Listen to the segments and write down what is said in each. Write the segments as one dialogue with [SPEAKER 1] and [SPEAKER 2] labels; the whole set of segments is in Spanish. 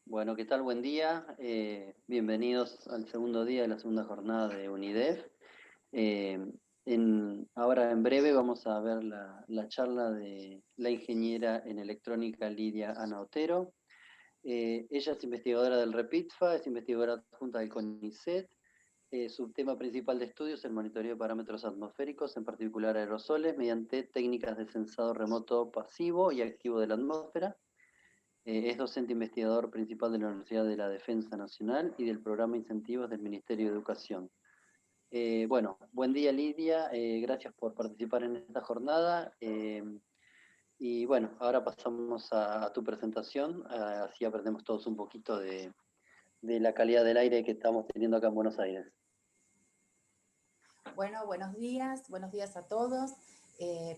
[SPEAKER 1] Bueno, ¿qué tal? Buen día. Bienvenidos al segundo día de la segunda jornada de UNIDEF. Eh, Ahora en breve vamos a ver la charla de la ingeniera en electrónica Lidia Ana Otero. Ella es investigadora del REPITFA, es investigadora adjunta del CONICET. Su tema principal de estudio es el monitoreo de parámetros atmosféricos, en particular aerosoles, mediante técnicas de sensado remoto pasivo y activo de la atmósfera. Es docente investigador principal de la Universidad de la Defensa Nacional y del programa Incentivos del Ministerio de Educación. Bueno, buen día Lidia, gracias por participar en esta jornada. Y bueno, ahora pasamos a tu presentación, así aprendemos todos un poquito de la calidad del aire que estamos teniendo acá en Buenos Aires.
[SPEAKER 2] Bueno, buenos días a todos.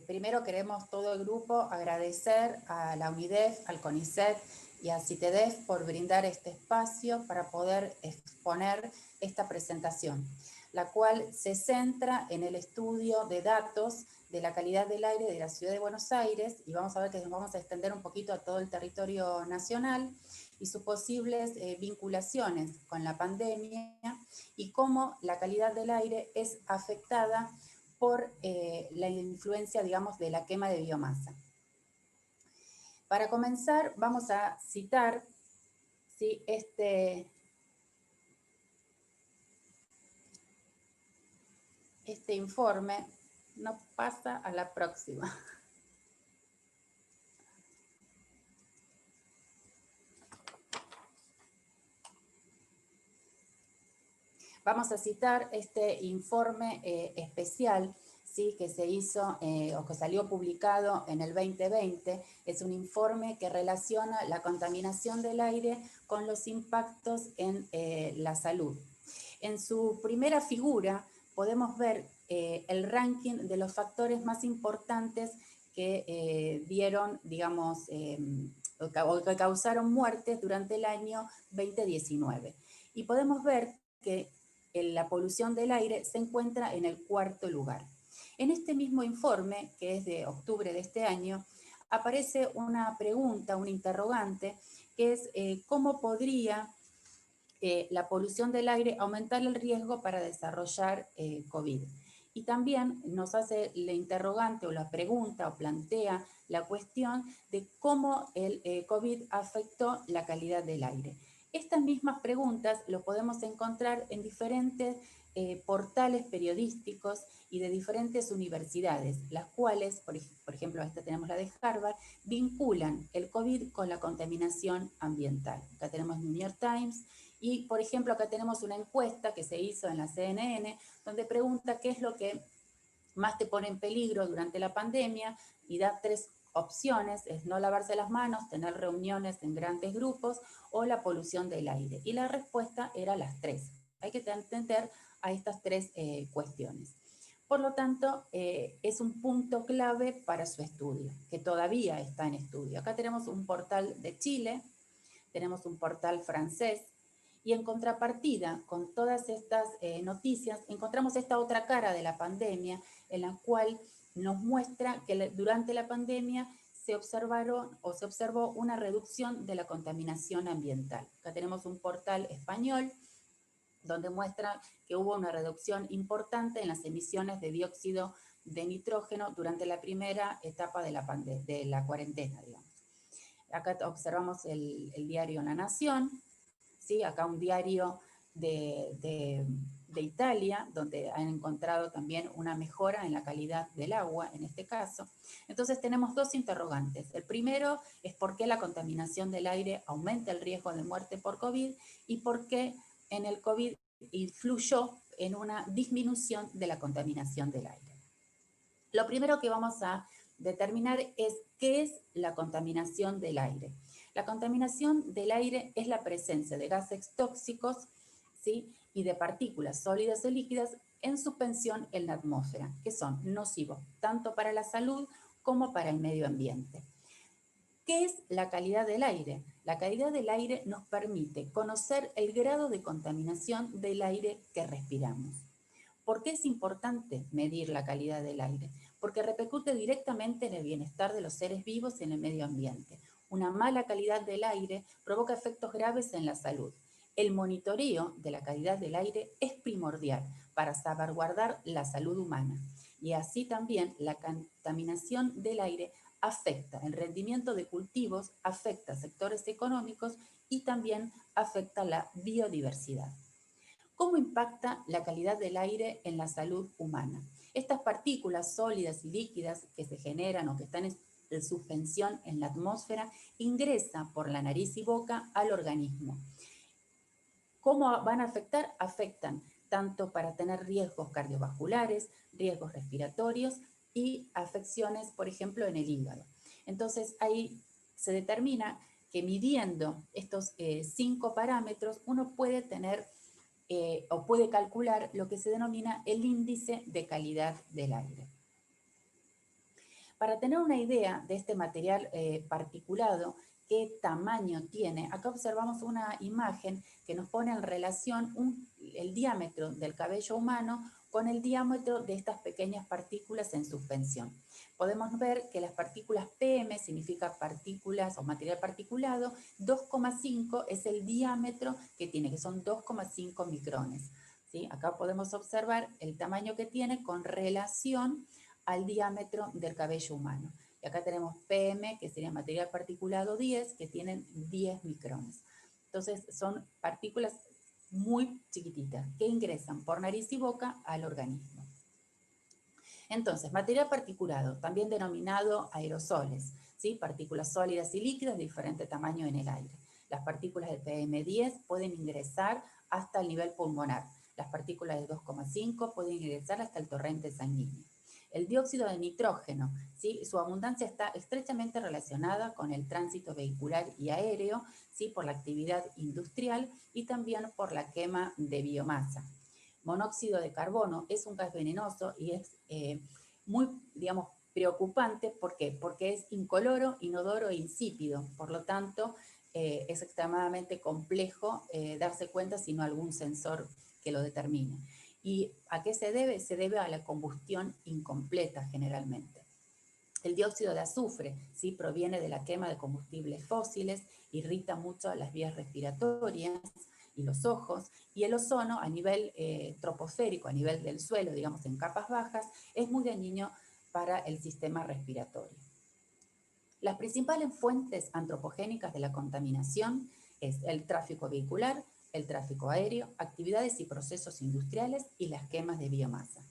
[SPEAKER 2] Primero queremos todo el grupo agradecer a la UNIDEF, al CONICET y a CITEDEF por brindar este espacio para poder exponer esta presentación, la cual se centra en el estudio de datos de la calidad del aire de la ciudad de Buenos Aires, y vamos a ver que nos vamos a extender un poquito a todo el territorio nacional y sus posibles vinculaciones con la pandemia y cómo la calidad del aire es afectada por la influencia, digamos, de la quema de biomasa. Para comenzar, vamos a citar ¿sí? este informe. No pasa a la próxima. Vamos a citar este informe especial, ¿sí? Que se hizo o que salió publicado en el 2020. Es un informe que relaciona la contaminación del aire con los impactos en la salud. En su primera figura podemos ver el ranking de los factores más importantes que dieron, digamos, o que causaron muertes durante el año 2019. Y podemos ver que la polución del aire se encuentra en el cuarto lugar. En este mismo informe, que es de octubre de este año, aparece una pregunta, un interrogante, que es ¿cómo podría la polución del aire aumentar el riesgo para desarrollar COVID? Y también nos hace la interrogante o la pregunta o plantea la cuestión de cómo el COVID afectó la calidad del aire. Estas mismas preguntas lo podemos encontrar en diferentes portales periodísticos y de diferentes universidades, las cuales, por ejemplo, esta tenemos la de Harvard, vinculan el COVID con la contaminación ambiental. Acá tenemos New York Times y, por ejemplo, acá tenemos una encuesta que se hizo en la CNN, donde pregunta qué es lo que más te pone en peligro durante la pandemia y da tres opciones: es no lavarse las manos, tener reuniones en grandes grupos o la polución del aire. Y la respuesta era las tres. Hay que atender a estas tres cuestiones. Por lo tanto, es un punto clave para su estudio, que todavía está en estudio. Acá tenemos un portal de Chile, tenemos un portal francés, y en contrapartida con todas estas noticias, encontramos esta otra cara de la pandemia, en la cual nos muestra que durante la pandemia se observó una reducción de la contaminación ambiental. Acá tenemos un portal español donde muestra que hubo una reducción importante en las emisiones de dióxido de nitrógeno durante la primera etapa de la cuarentena, digamos. Acá observamos el diario La Nación, ¿sí? Acá un diario de Italia, donde han encontrado también una mejora en la calidad del agua, en este caso. Entonces tenemos dos interrogantes. El primero es por qué la contaminación del aire aumenta el riesgo de muerte por COVID y por qué en el COVID influyó en una disminución de la contaminación del aire. Lo primero que vamos a determinar es qué es la contaminación del aire. La contaminación del aire es la presencia de gases tóxicos, ¿sí? Y de partículas sólidas o líquidas en suspensión en la atmósfera, que son nocivos tanto para la salud como para el medio ambiente. ¿Qué es la calidad del aire? La calidad del aire nos permite conocer el grado de contaminación del aire que respiramos. ¿Por qué es importante medir la calidad del aire? Porque repercute directamente en el bienestar de los seres vivos y en el medio ambiente. Una mala calidad del aire provoca efectos graves en la salud. El monitoreo de la calidad del aire es primordial para salvaguardar la salud humana y así también la contaminación del aire afecta el rendimiento de cultivos, afecta sectores económicos y también afecta la biodiversidad. ¿Cómo impacta la calidad del aire en la salud humana? Estas partículas sólidas y líquidas que se generan o que están en suspensión en la atmósfera ingresan por la nariz y boca al organismo. ¿Cómo van a afectar? Afectan tanto para tener riesgos cardiovasculares, riesgos respiratorios y afecciones, por ejemplo, en el hígado. Entonces, ahí se determina que midiendo estos 5 parámetros, uno puede tener o puede calcular lo que se denomina el índice de calidad del aire. Para tener una idea de este material particulado, qué tamaño tiene, acá observamos una imagen que nos pone en relación el diámetro del cabello humano con el diámetro de estas pequeñas partículas en suspensión. Podemos ver que las partículas PM significa partículas o material particulado, 2,5 es el diámetro que tiene, que son 2,5 micrones. ¿Sí? Acá podemos observar el tamaño que tiene con relación al diámetro del cabello humano. Y acá tenemos PM, que sería material particulado 10, que tienen 10 micrones. Entonces son partículas muy chiquititas que ingresan por nariz y boca al organismo. Entonces, material particulado, también denominado aerosoles, ¿sí? Partículas sólidas y líquidas de diferente tamaño en el aire. Las partículas de PM10 pueden ingresar hasta el nivel pulmonar. Las partículas de 2,5 pueden ingresar hasta el torrente sanguíneo. El dióxido de nitrógeno, ¿sí? Su abundancia está estrechamente relacionada con el tránsito vehicular y aéreo, ¿sí? Por la actividad industrial y también por la quema de biomasa. Monóxido de carbono es un gas venenoso y es muy, digamos, preocupante. ¿Por qué? Porque es incoloro, inodoro e insípido. Por lo tanto, es extremadamente complejo darse cuenta si no hay algún sensor que lo determine. ¿Y a qué se debe? Se debe a la combustión incompleta generalmente. El dióxido de azufre, ¿sí? Proviene de la quema de combustibles fósiles, irrita mucho las vías respiratorias y los ojos, y el ozono a nivel troposférico, a nivel del suelo, digamos en capas bajas, es muy dañino para el sistema respiratorio. Las principales fuentes antropogénicas de la contaminación es el tráfico vehicular, el tráfico aéreo, actividades y procesos industriales y las quemas de biomasa.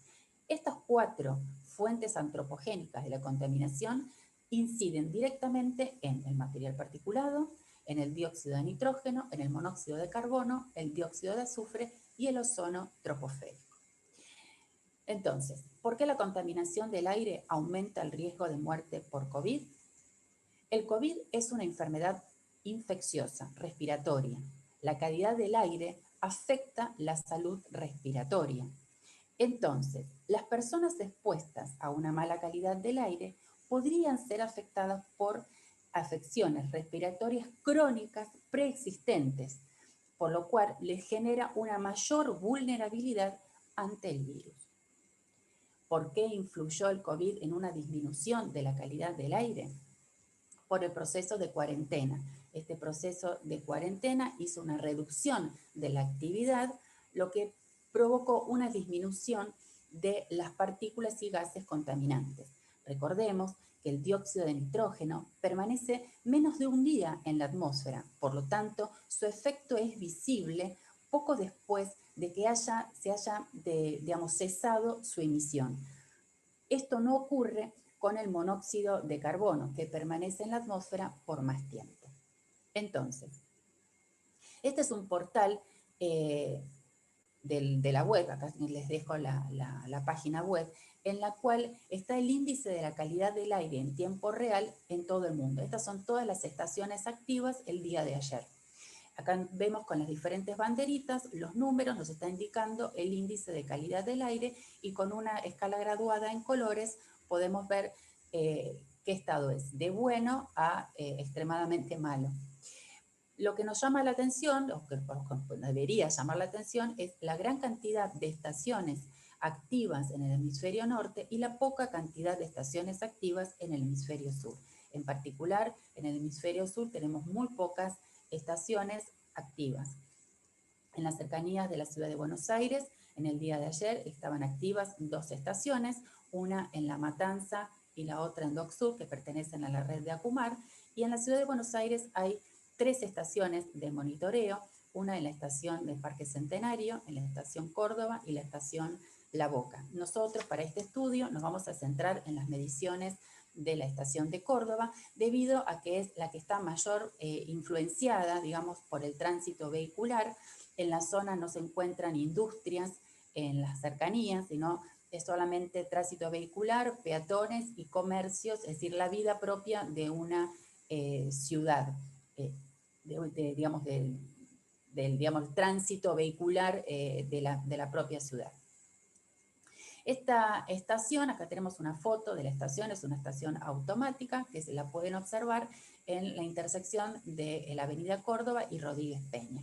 [SPEAKER 2] Estas 4 fuentes antropogénicas de la contaminación inciden directamente en el material particulado, en el dióxido de nitrógeno, en el monóxido de carbono, el dióxido de azufre y el ozono troposférico. Entonces, ¿por qué la contaminación del aire aumenta el riesgo de muerte por COVID? El COVID es una enfermedad infecciosa, respiratoria. La calidad del aire afecta la salud respiratoria. Entonces, las personas expuestas a una mala calidad del aire podrían ser afectadas por afecciones respiratorias crónicas preexistentes, por lo cual les genera una mayor vulnerabilidad ante el virus. ¿Por qué influyó el COVID en una disminución de la calidad del aire? Por el proceso de cuarentena. Este proceso de cuarentena hizo una reducción de la actividad, lo que provocó una disminución de las partículas y gases contaminantes. Recordemos que el dióxido de nitrógeno permanece menos de un día en la atmósfera, por lo tanto, su efecto es visible poco después de que se haya cesado su emisión. Esto no ocurre con el monóxido de carbono, que permanece en la atmósfera por más tiempo. Entonces, este es un portal de la web, acá les dejo la página web, en la cual está el índice de la calidad del aire en tiempo real en todo el mundo. Estas son todas las estaciones activas el día de ayer. Acá vemos con las diferentes banderitas, los números nos está indicando el índice de calidad del aire y con una escala graduada en colores podemos ver qué estado es, de bueno a extremadamente malo. Lo que nos llama la atención, o que debería llamar la atención, es la gran cantidad de estaciones activas en el hemisferio norte y la poca cantidad de estaciones activas en el hemisferio sur. En particular, en el hemisferio sur tenemos muy pocas estaciones activas. En las cercanías de la ciudad de Buenos Aires, en el día de ayer estaban activas 2 estaciones, una en La Matanza y la otra en Dock Sur, que pertenecen a la red de Acumar, y en la ciudad de Buenos Aires hay 3 estaciones de monitoreo, una en la estación del Parque Centenario, en la estación Córdoba y la estación La Boca. Nosotros para este estudio nos vamos a centrar en las mediciones de la estación de Córdoba, debido a que es la que está mayor influenciada, digamos, por el tránsito vehicular. En la zona no se encuentran industrias en las cercanías, sino es solamente tránsito vehicular, peatones y comercios, es decir, la vida propia de una ciudad, digamos, del tránsito vehicular de la propia ciudad. Esta estación, acá tenemos una foto de la estación, es una estación automática que se la pueden observar en la intersección de la avenida Córdoba y Rodríguez Peña.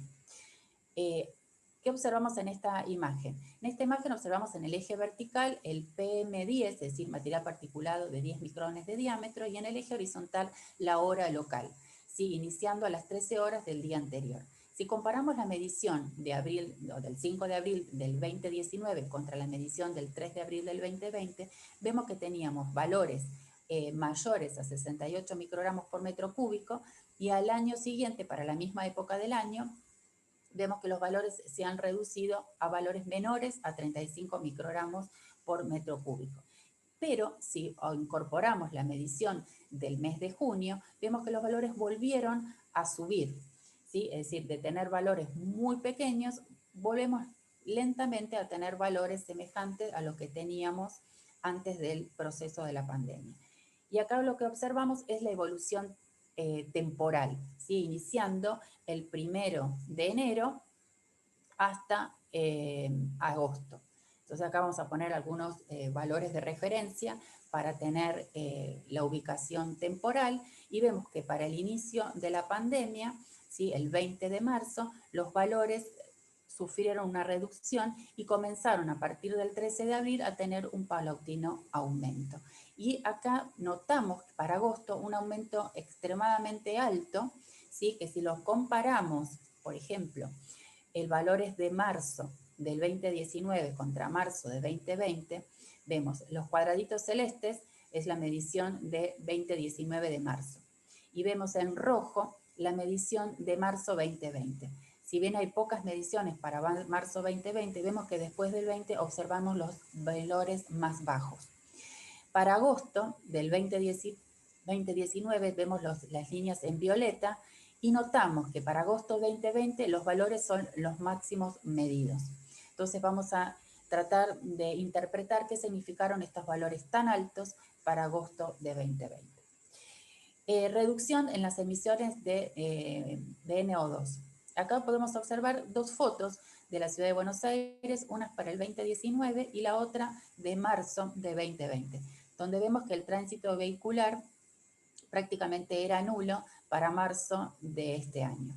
[SPEAKER 2] ¿Qué observamos en esta imagen? En esta imagen observamos en el eje vertical el PM10, es decir, material particulado de 10 micrones de diámetro, y en el eje horizontal la hora local, ¿sí? Iniciando a las 13 horas del día anterior. Si comparamos la medición de abril, o del 5 de abril del 2019 contra la medición del 3 de abril del 2020, vemos que teníamos valores mayores a 68 microgramos por metro cúbico, y al año siguiente, para la misma época del año, vemos que los valores se han reducido a valores menores a 35 microgramos por metro cúbico. Pero si incorporamos la medición del mes de junio, vemos que los valores volvieron a subir, ¿sí? Es decir, de tener valores muy pequeños, volvemos lentamente a tener valores semejantes a los que teníamos antes del proceso de la pandemia. Y acá lo que observamos es la evolución temporal, ¿sí? Iniciando el 1 de enero hasta agosto. Entonces acá vamos a poner algunos valores de referencia para tener la ubicación temporal, y vemos que para el inicio de la pandemia, ¿sí? El 20 de marzo, los valores sufrieron una reducción y comenzaron a partir del 13 de abril a tener un paulatino aumento. Y acá notamos para agosto un aumento extremadamente alto, ¿sí? Que si los comparamos, por ejemplo, el valor es de marzo del 2019 contra marzo de 2020, vemos los cuadraditos celestes, es la medición de 2019 de marzo. Y vemos en rojo la medición de marzo 2020. Si bien hay pocas mediciones para marzo 2020, vemos que después del 20 observamos los valores más bajos. Para agosto del 2019 vemos las líneas en violeta, y notamos que para agosto 2020 los valores son los máximos medidos. Entonces vamos a tratar de interpretar qué significaron estos valores tan altos para agosto de 2020. Reducción en las emisiones de NO2. Acá podemos observar 2 fotos de la ciudad de Buenos Aires, una para el 2019 y la otra de marzo de 2020, donde vemos que el tránsito vehicular prácticamente era nulo para marzo de este año.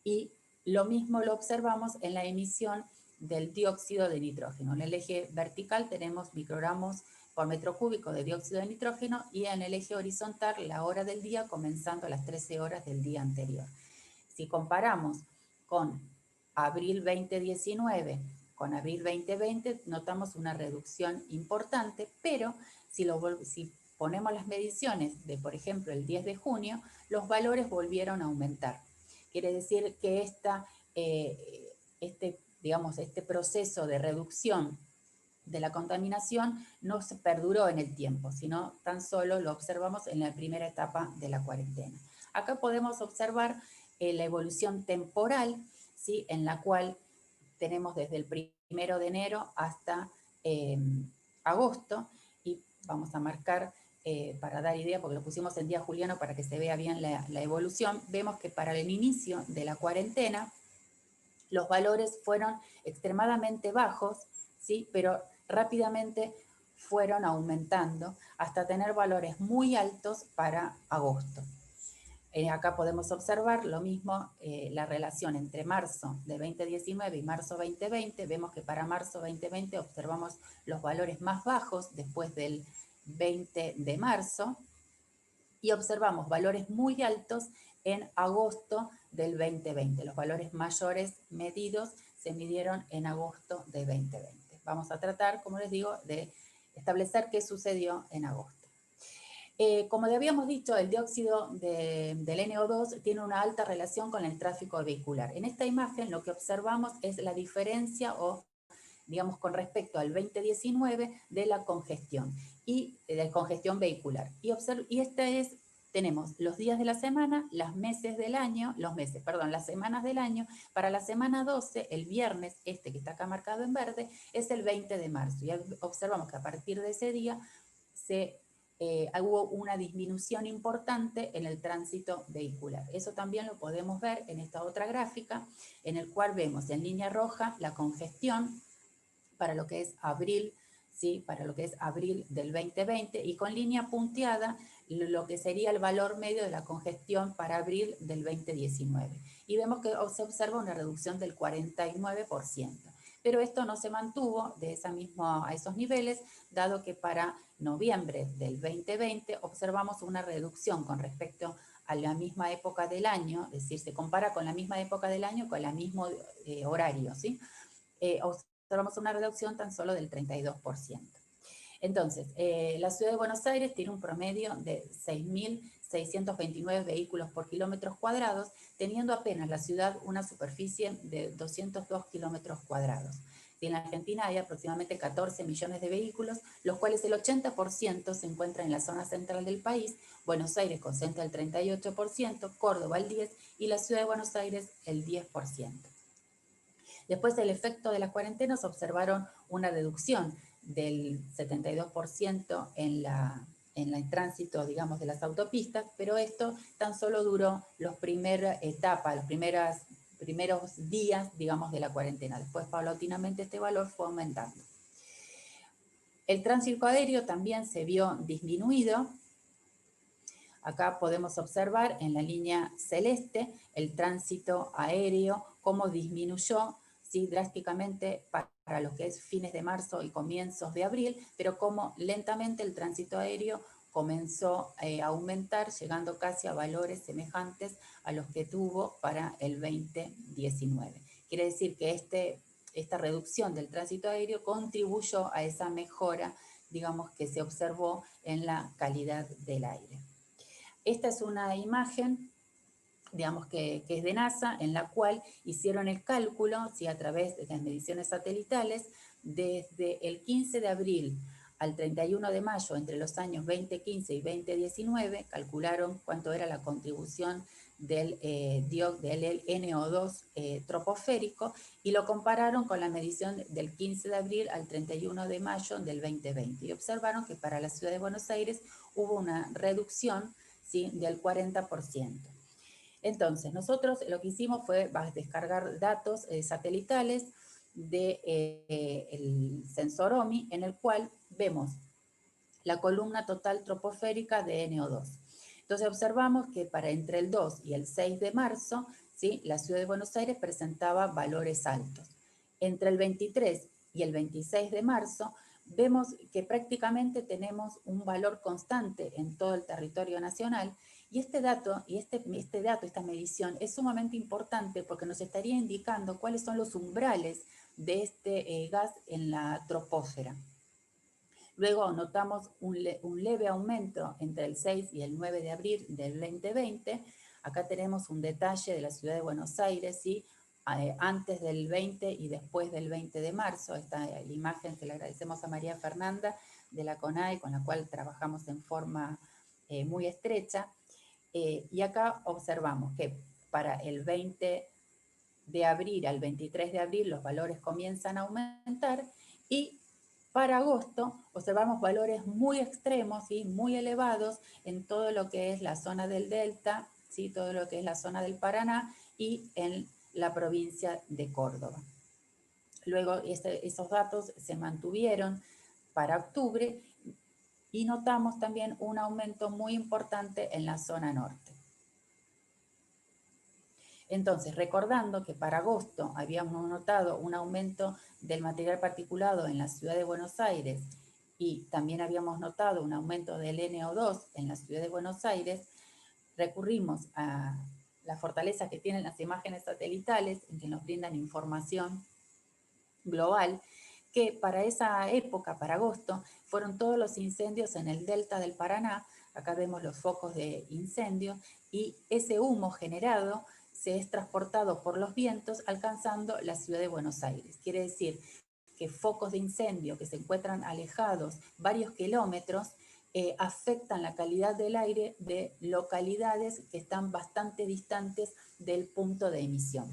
[SPEAKER 2] Y lo mismo lo observamos en la emisión del dióxido de nitrógeno. En el eje vertical tenemos microgramos por metro cúbico de dióxido de nitrógeno, y en el eje horizontal la hora del día comenzando a las 13 horas del día anterior. Si comparamos con abril 2019 con abril 2020, notamos una reducción importante, pero si ponemos las mediciones de, por ejemplo, el 10 de junio, los valores volvieron a aumentar. Quiere decir que este proceso de reducción de la contaminación no se perduró en el tiempo, sino tan solo lo observamos en la primera etapa de la cuarentena. Acá podemos observar la evolución temporal, ¿sí? En la cual tenemos desde el 1 de enero hasta agosto, y vamos a marcar para dar idea, porque lo pusimos en día juliano para que se vea bien la evolución. Vemos que para el inicio de la cuarentena los valores fueron extremadamente bajos, ¿sí? Pero rápidamente fueron aumentando hasta tener valores muy altos para agosto. Acá podemos observar lo mismo, la relación entre marzo de 2019 y marzo 2020. Vemos que para marzo 2020 observamos los valores más bajos después del 20 de marzo, y observamos valores muy altos en agosto del 2020. Los valores mayores medidos se midieron en agosto de 2020. Vamos a tratar, como les digo, de establecer qué sucedió en agosto. Como le habíamos dicho, el dióxido del NO2 tiene una alta relación con el tráfico vehicular. En esta imagen lo que observamos es la diferencia o digamos, con respecto al 2019 de la congestión y de la congestión vehicular. Y tenemos los días de la semana, los meses del año, las semanas del año. Para la semana 12, el viernes, que está acá marcado en verde, es el 20 de marzo. Y observamos que a partir de ese día hubo una disminución importante en el tránsito vehicular. Eso también lo podemos ver en esta otra gráfica, en el cual vemos en línea roja la congestión para lo que es abril, ¿sí? Para lo que es abril del 2020, y con línea punteada lo que sería el valor medio de la congestión para abril del 2019. Y vemos que se observa una reducción del 49%. Pero esto no se mantuvo a esos niveles, dado que para noviembre del 2020 observamos una reducción con respecto a la misma época del año, es decir, se compara con la misma época del año con el mismo horario, ¿sí? Observamos una reducción tan solo del 32%. Entonces, la ciudad de Buenos Aires tiene un promedio de 6.629 vehículos por kilómetros cuadrados, teniendo apenas la ciudad una superficie de 202 kilómetros cuadrados. Y en la Argentina hay aproximadamente 14 millones de vehículos, los cuales el 80% se encuentran en la zona central del país. Buenos Aires concentra el 38%, Córdoba el 10% y la ciudad de Buenos Aires el 10%. Después del efecto de la cuarentena se observaron una reducción del 72% en el tránsito, digamos, de las autopistas, pero esto tan solo duró los primeros días, digamos, de la cuarentena. Después, paulatinamente, este valor fue aumentando. El tránsito aéreo también se vio disminuido. Acá podemos observar en la línea celeste el tránsito aéreo, cómo disminuyó, ¿sí? Drásticamente para lo que es fines de marzo y comienzos de abril, pero cómo lentamente el tránsito aéreo comenzó a aumentar, llegando casi a valores semejantes a los que tuvo para el 2019. Quiere decir que esta reducción del tránsito aéreo contribuyó a esa mejora, digamos, que se observó en la calidad del aire. Esta es una imagen, digamos, que es de NASA, en la cual hicieron el cálculo, ¿sí? A través de las mediciones satelitales, desde el 15 de abril al 31 de mayo, entre los años 2015 y 2019, calcularon cuánto era la contribución del NO2 troposférico y lo compararon con la medición del 15 de abril al 31 de mayo del 2020. Y observaron que para la ciudad de Buenos Aires hubo una reducción, ¿sí? Del 40%. Entonces, nosotros lo que hicimos fue descargar datos satelitales del sensor OMI, en el cual vemos la columna total troposférica de NO2. Entonces observamos que para entre el 2 y el 6 de marzo, ¿sí? La ciudad de Buenos Aires presentaba valores altos. Entre el 23 y el 26 de marzo, vemos que prácticamente tenemos un valor constante en todo el territorio nacional, y esta medición es sumamente importante porque nos estaría indicando cuáles son los umbrales de este gas en la troposfera. Luego notamos un leve aumento entre el 6 y el 9 de abril del 2020. Acá tenemos un detalle de la ciudad de Buenos Aires, ¿sí? Antes del 20 y después del 20 de marzo. Esta la imagen se la agradecemos a María Fernanda de la CONAE, con la cual trabajamos en forma muy estrecha. Y acá observamos que para el 20 de abril al 23 de abril los valores comienzan a aumentar, y para agosto observamos valores muy extremos, ¿sí? Muy elevados en todo lo que es la zona del Delta, ¿sí? Todo lo que es la zona del Paraná y en la provincia de Córdoba. Luego esos datos se mantuvieron para octubre y notamos también un aumento muy importante en la zona norte. Entonces, recordando que para agosto habíamos notado un aumento del material particulado en la ciudad de Buenos Aires y también habíamos notado un aumento del NO2 en la ciudad de Buenos Aires, recurrimos a la fortaleza que tienen las imágenes satelitales, en que nos brindan información global, que para esa época, para agosto, fueron todos los incendios en el delta del Paraná. Acá vemos los focos de incendio, y ese humo generado se es transportado por los vientos alcanzando la ciudad de Buenos Aires. Quiere decir que focos de incendio que se encuentran alejados varios kilómetros afectan la calidad del aire de localidades que están bastante distantes del punto de emisión.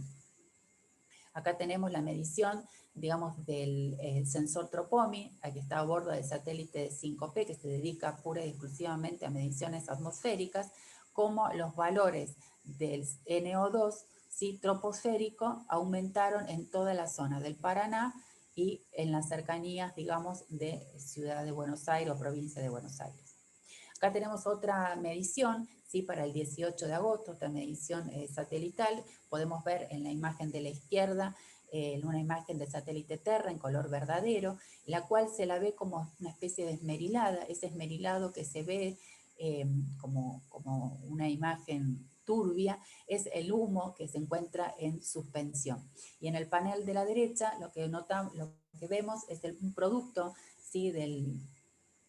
[SPEAKER 2] Acá tenemos la medición, digamos, del sensor Tropomi, que está a bordo del satélite 5P, que se dedica pura y exclusivamente a mediciones atmosféricas, como los valores del NO2, ¿sí?, troposférico, aumentaron en toda la zona del Paraná y en las cercanías, digamos, de Ciudad de Buenos Aires o provincia de Buenos Aires. Acá tenemos otra medición, ¿sí?, para el 18 de agosto, otra medición satelital. Podemos ver en la imagen de la izquierda una imagen de satélite Terra en color verdadero, la cual se la ve como una especie de esmerilada, ese esmerilado que se ve como una imagen turbia, es el humo que se encuentra en suspensión. Y en el panel de la derecha lo que vemos es un producto, ¿sí?, del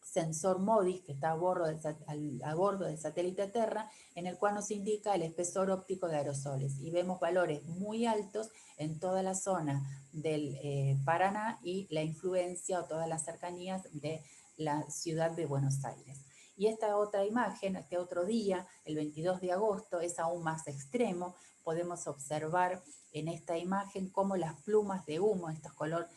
[SPEAKER 2] sensor MODIS que está a bordo del satélite Terra, en el cual nos indica el espesor óptico de aerosoles. Y vemos valores muy altos en toda la zona del Paraná y la influencia o todas las cercanías de la ciudad de Buenos Aires. Y esta otra imagen, este otro día, el 22 de agosto, es aún más extremo. Podemos observar en esta imagen cómo las plumas de humo, este color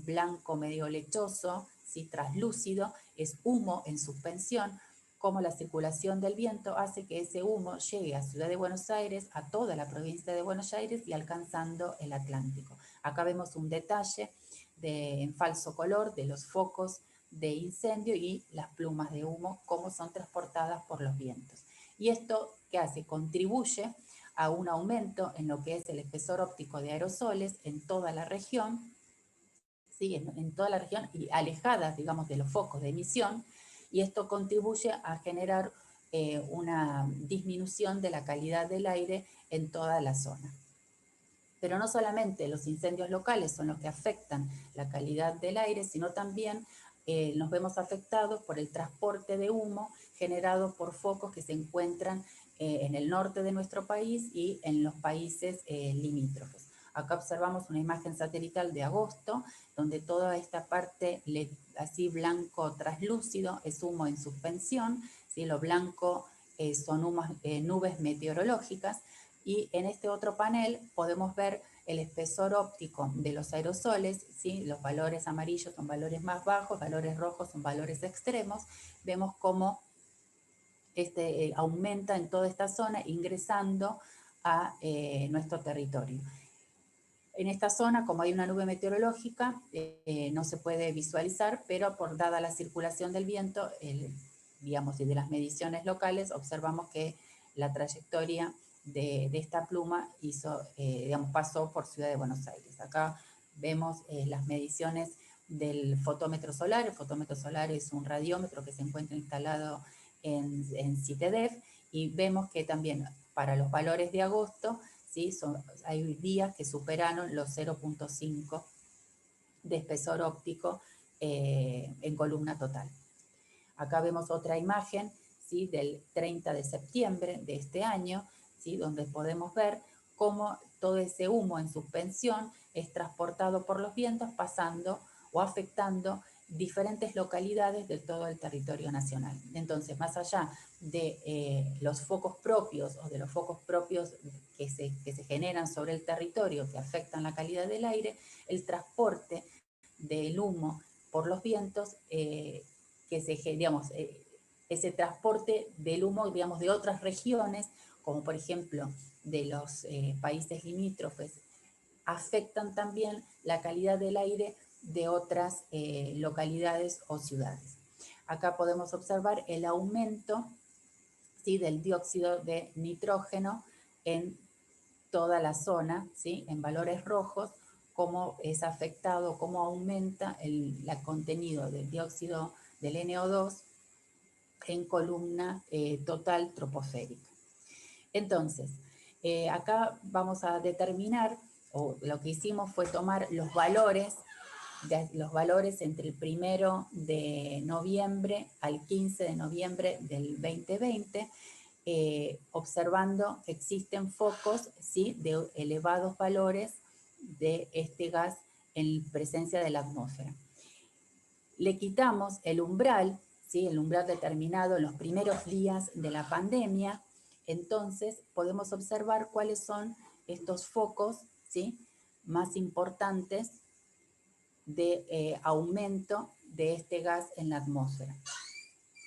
[SPEAKER 2] blanco medio lechoso, ¿sí?, traslúcido, es humo en suspensión, cómo la circulación del viento hace que ese humo llegue a Ciudad de Buenos Aires, a toda la provincia de Buenos Aires y alcanzando el Atlántico. Acá vemos un detalle en falso color de los focos de incendio y las plumas de humo, cómo son transportadas por los vientos. Y esto, ¿qué hace? Contribuye a un aumento en lo que es el espesor óptico de aerosoles en toda la región, ¿sí?, en toda la región y alejadas, digamos, de los focos de emisión, y esto contribuye a generar una disminución de la calidad del aire en toda la zona. Pero no solamente los incendios locales son los que afectan la calidad del aire, sino también nos vemos afectados por el transporte de humo generado por focos que se encuentran en el norte de nuestro país y en los países limítrofes. Acá observamos una imagen satelital de agosto, donde toda esta parte así blanco traslúcido es humo en suspensión, ¿sí? Lo blanco son nubes meteorológicas, y en este otro panel podemos ver el espesor óptico de los aerosoles, ¿sí? Los valores amarillos son valores más bajos, valores rojos son valores extremos. Vemos cómo aumenta en toda esta zona ingresando a nuestro territorio. En esta zona, como hay una nube meteorológica, no se puede visualizar, pero dada la circulación del viento, digamos, y de las mediciones locales, observamos que la trayectoria de esta pluma digamos, pasó por Ciudad de Buenos Aires. Acá vemos las mediciones del fotómetro solar. El fotómetro solar es un radiómetro que se encuentra instalado en CITEDEF, y vemos que también para los valores de agosto, ¿sí?, hay días que superaron los 0.5 de espesor óptico en columna total. Acá vemos otra imagen, ¿sí?, del 30 de septiembre de este año, ¿sí?, donde podemos ver cómo todo ese humo en suspensión es transportado por los vientos, pasando o afectando diferentes localidades de todo el territorio nacional. Entonces, más allá de los focos propios o de los focos propios que se generan sobre el territorio, que afectan la calidad del aire, el transporte del humo por los vientos, digamos, ese transporte del humo, digamos, de otras regiones, como por ejemplo de los países limítrofes, afectan también la calidad del aire de otras localidades o ciudades. Acá podemos observar el aumento, ¿sí?, del dióxido de nitrógeno en toda la zona, ¿sí?, en valores rojos, cómo es afectado, cómo aumenta el contenido del dióxido del NO2 en columna total troposférica. Entonces, acá vamos a determinar, o lo que hicimos fue tomar los valores entre el 1 de noviembre al 15 de noviembre del 2020, observando que existen focos, ¿sí?, de elevados valores de este gas en presencia de la atmósfera. Le quitamos el umbral, ¿sí?, el umbral determinado en los primeros días de la pandemia. Entonces podemos observar cuáles son estos focos, ¿sí?, más importantes de aumento de este gas en la atmósfera.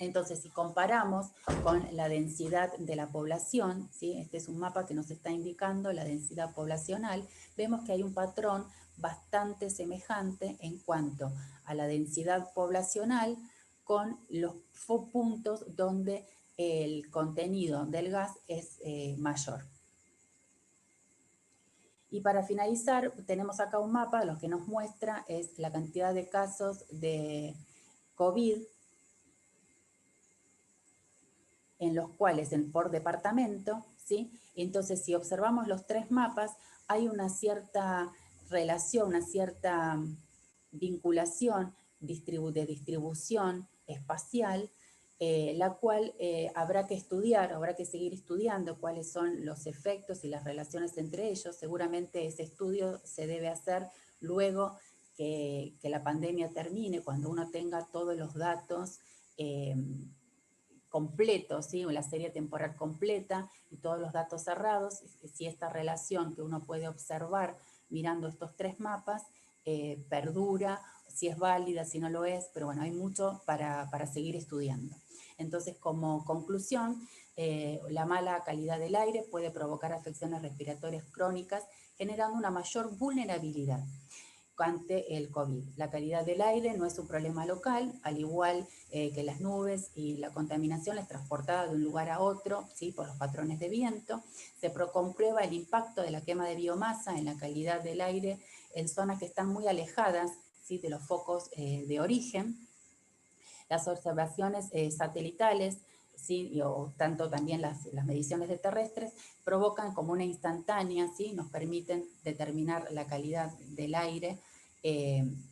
[SPEAKER 2] Entonces, si comparamos con la densidad de la población, ¿sí?, este es un mapa que nos está indicando la densidad poblacional, vemos que hay un patrón bastante semejante en cuanto a la densidad poblacional con los puntos donde el contenido del gas es mayor. Y para finalizar, tenemos acá un mapa, lo que nos muestra es la cantidad de casos de COVID en los cuales por departamento, ¿sí? Entonces, si observamos los tres mapas, hay una cierta relación, una cierta vinculación de distribución espacial, la cual habrá que estudiar, habrá que seguir estudiando cuáles son los efectos y las relaciones entre ellos. Seguramente ese estudio se debe hacer luego que la pandemia termine, cuando uno tenga todos los datos completos, ¿sí?, la serie temporal completa y todos los datos cerrados, si esta relación que uno puede observar mirando estos tres mapas perdura, si es válida, si no lo es, pero bueno, hay mucho para seguir estudiando. Entonces, como conclusión, la mala calidad del aire puede provocar afecciones respiratorias crónicas, generando una mayor vulnerabilidad ante el COVID. La calidad del aire no es un problema local, al igual que las nubes y la contaminación es transportada de un lugar a otro, ¿sí?, por los patrones de viento. Se comprueba el impacto de la quema de biomasa en la calidad del aire en zonas que están muy alejadas, ¿sí?, de los focos de origen. Las observaciones satelitales, ¿sí?, o tanto también las mediciones de terrestres, provocan como una instantánea, ¿sí?, nos permiten determinar la calidad del aire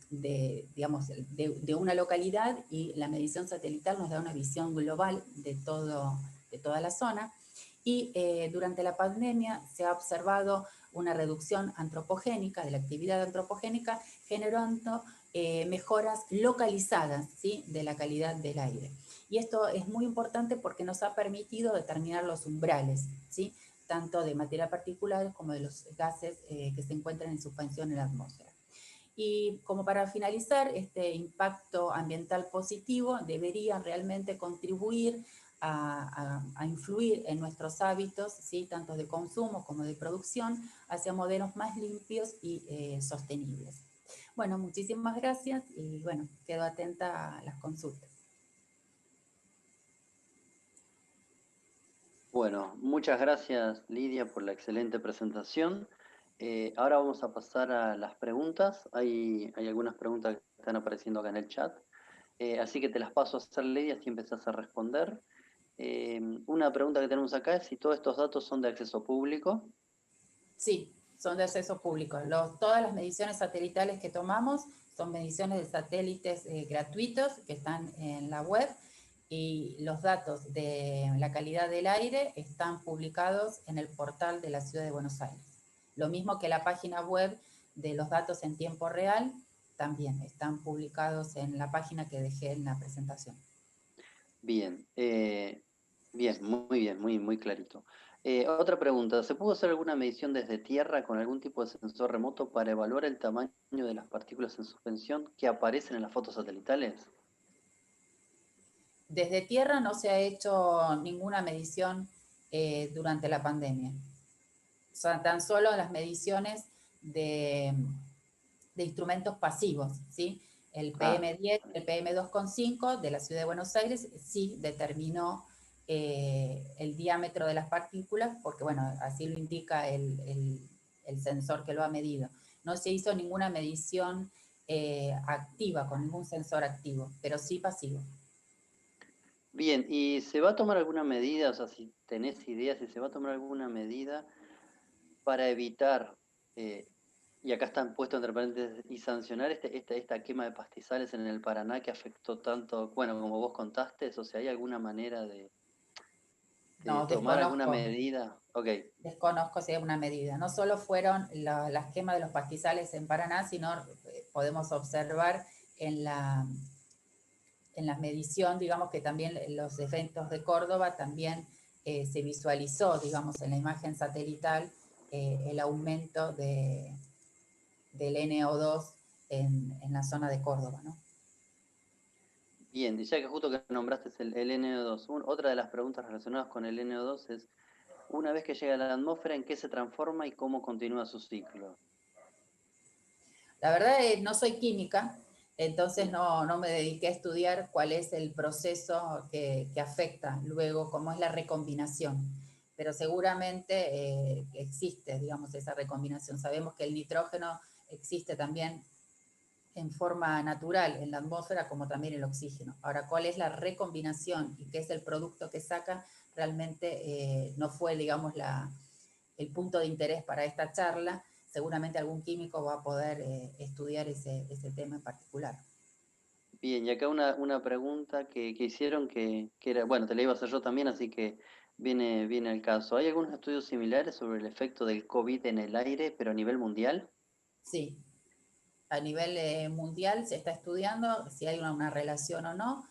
[SPEAKER 2] de una localidad, y la medición satelital nos da una visión global de toda la zona. Y durante la pandemia se ha observado una reducción antropogénica, de la actividad antropogénica, generando mejoras localizadas, ¿sí?, de la calidad del aire. Y esto es muy importante porque nos ha permitido determinar los umbrales, ¿sí?, tanto de materia particular como de los gases que se encuentran en suspensión en la atmósfera. Y como para finalizar, este impacto ambiental positivo debería realmente contribuir a influir en nuestros hábitos, ¿sí?, tanto de consumo como de producción, hacia modelos más limpios y sostenibles. Bueno, muchísimas gracias y bueno, quedo atenta a las consultas.
[SPEAKER 1] Bueno, muchas gracias Lidia por la excelente presentación. Ahora vamos a pasar a las preguntas. Hay algunas preguntas que están apareciendo acá en el chat. Así que te las paso a hacer, Lidia, así empezás a responder. Una pregunta que tenemos acá es si todos estos datos son de acceso público.
[SPEAKER 2] Sí, son de acceso público. Todas las mediciones satelitales que tomamos son mediciones de satélites gratuitos que están en la web, y los datos de la calidad del aire están publicados en el portal de la Ciudad de Buenos Aires. Lo mismo que la página web de los datos en tiempo real, también están publicados en la página que dejé en la presentación.
[SPEAKER 1] Bien, bien, muy bien, muy clarito. Otra pregunta, ¿se pudo hacer alguna medición desde tierra con algún tipo de sensor remoto para evaluar el tamaño de las partículas en suspensión que aparecen en las fotos satelitales?
[SPEAKER 2] Desde tierra no se ha hecho ninguna medición durante la pandemia. O sea, tan solo las mediciones de instrumentos pasivos, ¿sí? El PM10, el PM2,5 de la Ciudad de Buenos Aires sí determinó el diámetro de las partículas, porque bueno, así lo indica el sensor que lo ha medido. no se hizo ninguna medición activa, con ningún sensor activo, pero sí pasivo.
[SPEAKER 1] Bien, ¿y se va a tomar alguna medida, o sea, si tenés ideas, si se va a tomar alguna medida para evitar, y acá están puestos entre paréntesis, y sancionar esta quema de pastizales en el Paraná que afectó tanto, bueno, como vos contaste, o sea, ¿hay alguna manera de
[SPEAKER 2] No,
[SPEAKER 1] tomar alguna
[SPEAKER 2] desconozco.
[SPEAKER 1] medida? Ok,
[SPEAKER 2] Desconozco si hay una medida. No solo fueron las quemas de los pastizales en Paraná, sino podemos observar en la medición, digamos que también los eventos de Córdoba también se visualizó, digamos, en la imagen satelital el aumento del NO2 en la zona de Córdoba, ¿no?
[SPEAKER 1] bien, y ya que justo que nombraste el NO2, otra de las preguntas relacionadas con el NO2 es, una vez que llega a la atmósfera, ¿en qué se transforma y cómo continúa su ciclo?
[SPEAKER 2] La verdad no soy química, entonces
[SPEAKER 1] Bien.
[SPEAKER 2] no me dediqué a estudiar cuál es el proceso que afecta luego, cómo es la recombinación. Pero seguramente existe, digamos, esa recombinación. Sabemos que el nitrógeno existe también en forma natural en la atmósfera como también el oxígeno. Ahora, ¿cuál es la recombinación y qué es el producto que saca? Realmente no fue, digamos, el punto de interés para esta charla. Seguramente algún químico va a poder estudiar ese tema en particular.
[SPEAKER 1] Bien, y acá una pregunta que hicieron que era, bueno, te la iba a hacer yo también, así que viene al caso. ¿Hay algunos estudios similares sobre el efecto del COVID en el aire, pero a nivel mundial?
[SPEAKER 2] Sí, a nivel mundial se está estudiando si hay una relación o no,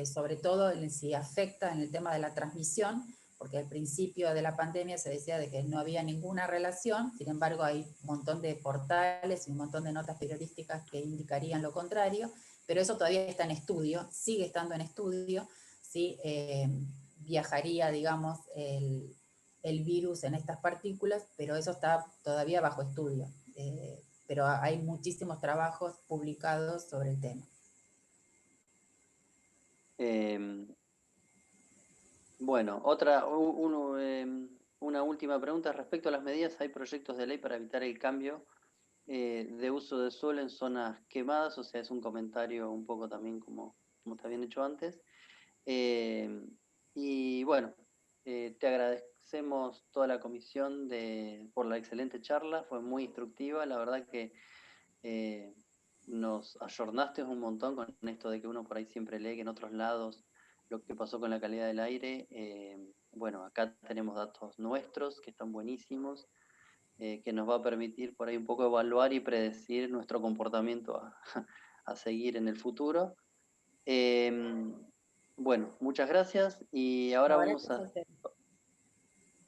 [SPEAKER 2] sobre todo en si afecta en el tema de la transmisión, porque al principio de la pandemia se decía de que no había ninguna relación, sin embargo hay un montón de portales y un montón de notas periodísticas que indicarían lo contrario, pero eso todavía está en estudio, sigue estando en estudio, si viajaría, digamos, el virus en estas partículas, pero eso está todavía bajo estudio. Pero hay muchísimos trabajos publicados sobre el tema.
[SPEAKER 1] Em, bueno, una última pregunta respecto a las medidas. ¿Hay proyectos de ley para evitar el cambio de uso de suelo en zonas quemadas? O sea, es un comentario un poco también como te habían hecho antes. Eh, y bueno, te agradecemos toda la comisión por la excelente charla, fue muy instructiva, la verdad que eh, nos ayornaste un montón con esto de que uno por ahí siempre lee que en otros lados lo que pasó con la calidad del aire. Bueno, acá tenemos datos nuestros que están buenísimos, que nos va a permitir por ahí un poco evaluar y predecir nuestro comportamiento a seguir en el futuro. Bueno, muchas gracias y ahora
[SPEAKER 2] No, gracias a usted.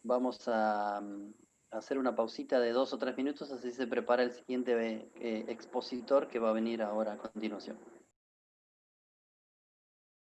[SPEAKER 1] vamos a hacer una pausita de 2 o 3 minutos, así se prepara el siguiente expositor que va a venir ahora a continuación.